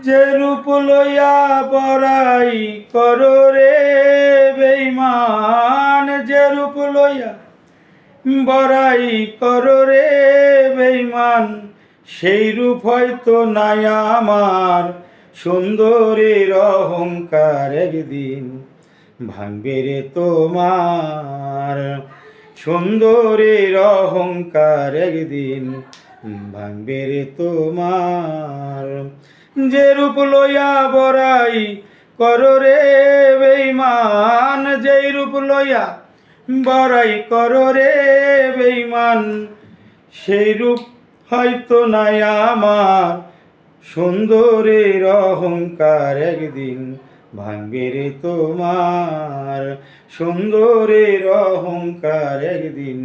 যে রূপ লইয়া বড়াই করো রে বেঈমান, যে রূপ লইয়া বড়াই করো রে বেঈমান, সেই রূপ হয়তো নাই আমার। সুন্দরের অহংকার একদিন ভাঙবে রে তোমার। সুন্দরের অহংকার একদিন ভাঙবে রে তোমার। যে রূপ লইয়া বড়াই করো রে বেঈমান, যেই রূপ লইয়া বড়াই করো রে বেঈমান, সেই রূপ হয়তো নাই আমার। সুন্দরের অহংকার একদিন ভাঙবে রে তোমার। সুন্দরের অহংকার একদিন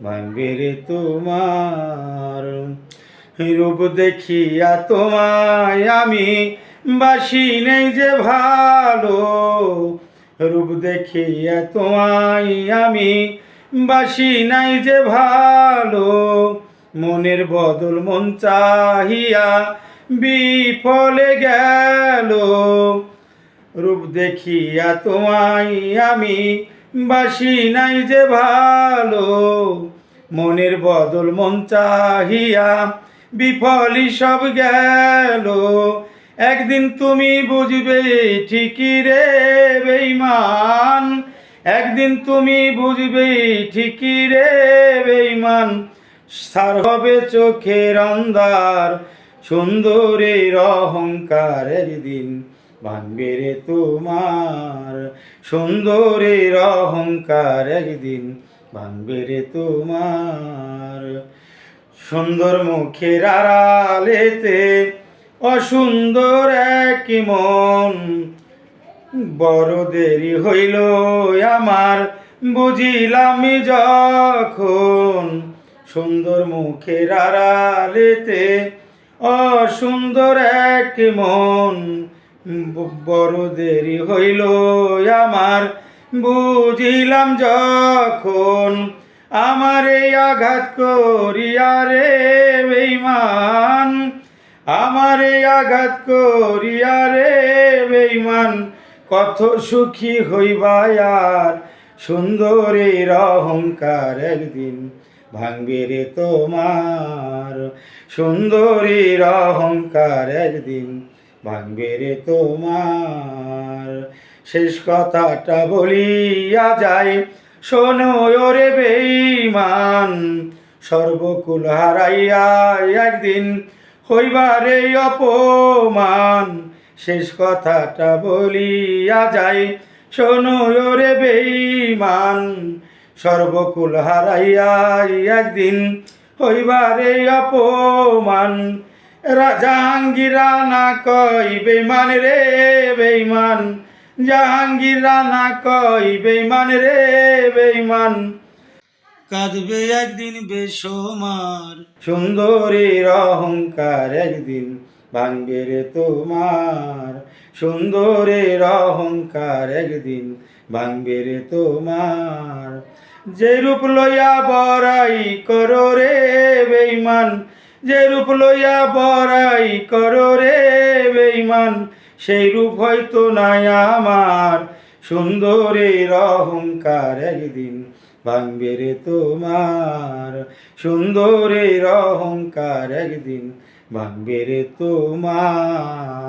ভাঙবে রে তোমার। রূপ দেখিয়া তোমায় আমি বাসি নেই যে ভালো, রূপ দেখিয়া তোমায় আমি বাসি নাই যে ভালো। মনের বদল মন চাহিয়া বিফলে গেল, রূপ দেখিয়া তোমায় আমি বাসি নাই যে ভালো। মনের বদল মন চাহিয়া বিফলই সব গেল। একদিন তুমি বুঝবে ঠিকই রে বেঈমান, একদিন তুমি বুঝবে ঠিকই রে বেঈমান। সার হবে চোখের অন্ধার, সুন্দরের অহংকার একদিন ভাঙবে রে তোমার। সুন্দরের অহংকার একদিন ভাঙবে রে তোমার। সুন্দর মুখের আড়ালেতে অসুন্দর এক মন, বড় দেরি হইল আমার বুঝিলাম যখন। সুন্দর মুখের আড়ালেতে অসুন্দর এক মন, বড় দেরি হইল আমার বুঝিলাম যখন। আমার এই আঘাত করিয়া রে বেঈমান, আমার এই আঘাত করিয়া রে বেঈমান, কত সুখী হইবা আর। সুন্দরের অহংকার একদিন ভাঙবে রে তোমার। সুন্দরের অহংকার একদিন ভাঙবে রে তোমার। শেষ কথাটা বলিয়া যায়, শোনো ওরে বেঈমান, সর্বকুল হারাইয়া একদিন হইবারে অপমান। শেষ কথাটা বলিয়া যায়, শোনো ওরে বেঈমান, সর্বকুল হারাইয়া একদিন হইবারে অপমান। জাহাঙ্গীর রানা কই বেঈমান রে বেঈমান, জাহাঙ্গীর রানা কই বেঈমান রে বেঈমান, কাঁদবে একদিন বেসমার। সুন্দরের অহংকার একদিন ভাঙবে রে তোমার। সুন্দরের অহংকার একদিন ভাঙবে রে তোমার। যে রূপ লইয়া বড়াই করো রে বেঈমান, যে রূপ লইয়া বড়াই করো রে বেঈমান, সেই রূপ হয়তো নাই আমার। সুন্দরের অহংকার একদিন ভাঙবে রে তোমার। সুন্দরের অহংকার একদিন ভাঙবে রে তোমার।